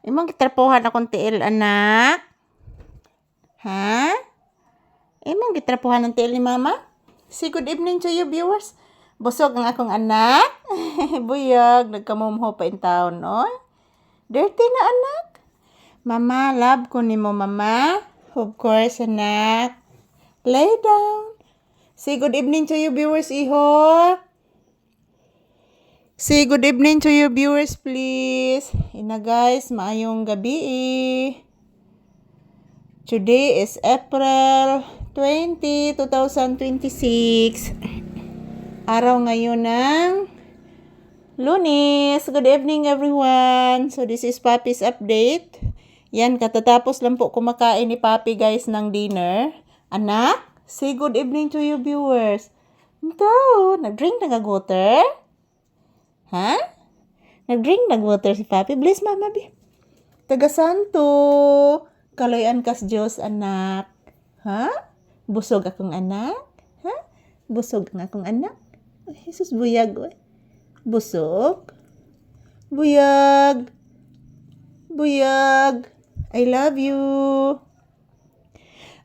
Imong gitrapuhan akong tiil, anak? Ha? Imong gitrapuhan ng tiil ni mama? Say good evening to you, viewers. Busog ang akong anak. Buyog, nagkamumho pa in town, no? Dirty na, anak. Mama, love ko ni mo, mama. Of course, anak. Lay down. Say good evening to you, viewers, iho. Say good evening to you, viewers, please. Ina guys, maayong gabi. Today is April 20, 2026. Araw ngayon ng Lunes. Good evening, everyone. So, this is Papi's update. Yan, katatapos lang po kumakain ni Papi, guys, ng dinner. Anak, say good evening to you, viewers. Ito, nag-drink na water? Ha? Nag-drink nag-water si Papi? Bless, mama, bi. Taga-santo. Kaloyan kas Diyos, anak. Ha? Busog akong anak? Ha? Busog ang akong anak? Ay, Jesus, buyag. Busog? Buyag. Buyag. I love you.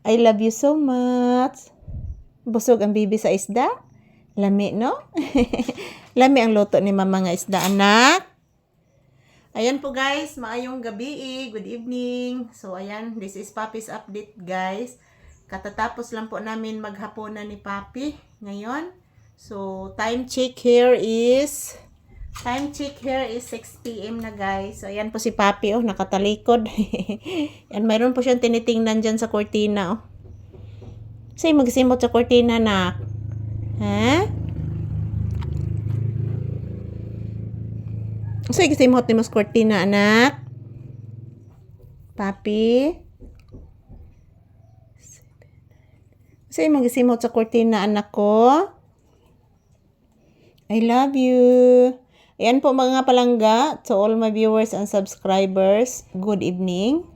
I love you so much. Busog ang bibi sa isda? Lami, no? Lami ang luto ni mama nga isda, anak. Ayan po guys, maayong gabi, good evening. So ayan, this is Papi's update guys. Katatapos lang po namin maghapunan ni Papi ngayon. So time check here is 6 PM na guys. So ayan po si Papi, oh, nakatalikod. Yan, mayroon po siyang tinitingnan dyan sa kortina, oh. Say magsimot sa kortina, anak. Ha? So, ikisimot ni mas kortina, anak. Papi. So, magisimot sa kortina, anak ko. I love you. Ayan po mga palangga. To all my viewers and subscribers, good evening.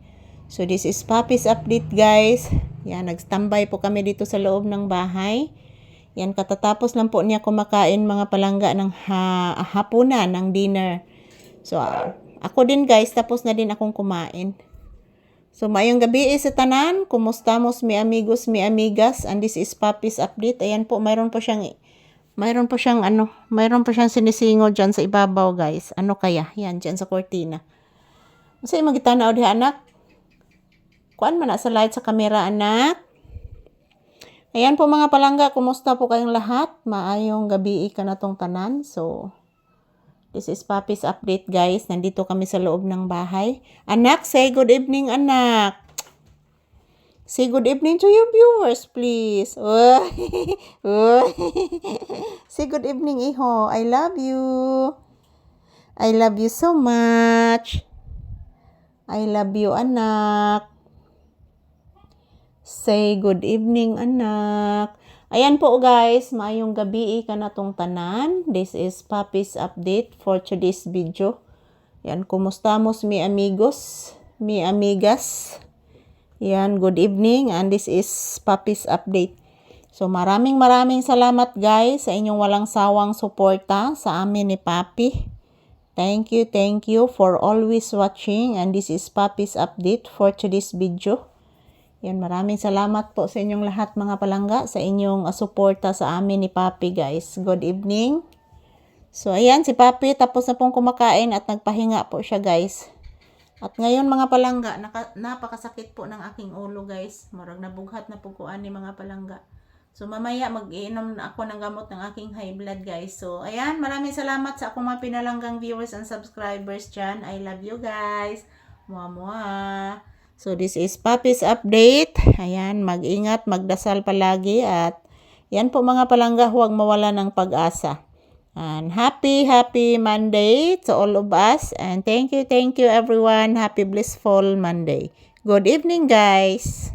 So, this is Papi's update, guys. Yan, nagstambay po kami dito sa loob ng bahay. Yan, katatapos lang po niya kumakain mga palangga ng hapunan, ng dinner. So, ako din guys, tapos na din akong kumain. So, maayong gabi sa tanan. Kumusta mo mi amigos, mi amigas? And this is Papi's update. Ayan po, mayroon pa siyang sinisingo dyan sa ibabaw guys. Ano kaya? Yan, dyan sa kortina. Kasi magitanaw diha, anak. Kuan man na sa light sa camera, anak. Ayan po mga palangga, kumusta po kayong lahat? Maayong gabi ka na tong tanan. So, this is Papi's update guys. Nandito kami sa loob ng bahay. Anak, say good evening, anak. Say good evening to your viewers, please. Say good evening, iho. I love you. I love you so much. I love you, anak. Say good evening, anak. Ayan po guys, maayong gabi ka na tong tanan. This is Papi's update for today's video. Yan, kumusta mo mi amigos, mi amigas. Yan, good evening and this is Papi's update. So maraming salamat guys sa inyong walang sawang suporta sa amin ni Papi. Thank you for always watching and this is Papi's update for today's video. Yan, maraming salamat po sa inyong lahat mga palangga, sa inyong suporta sa amin ni Papi guys. Good evening. So ayan, si Papi tapos na pong kumakain at nagpahinga po siya guys. At ngayon mga palangga, napakasakit po ng aking ulo guys. Marag nabughat na pukuan ni mga palangga. So mamaya mag-iinom na ako ng gamot ng aking high blood guys. So ayan, maraming salamat sa akong mga pinalanggang viewers and subscribers dyan. I love you guys. Mwah. So, this is Papi's update. Ayan, mag-ingat, magdasal palagi at yan po mga palangga, huwag mawala ng pag-asa. And happy Monday to all of us. And thank you everyone. Happy blissful Monday. Good evening guys.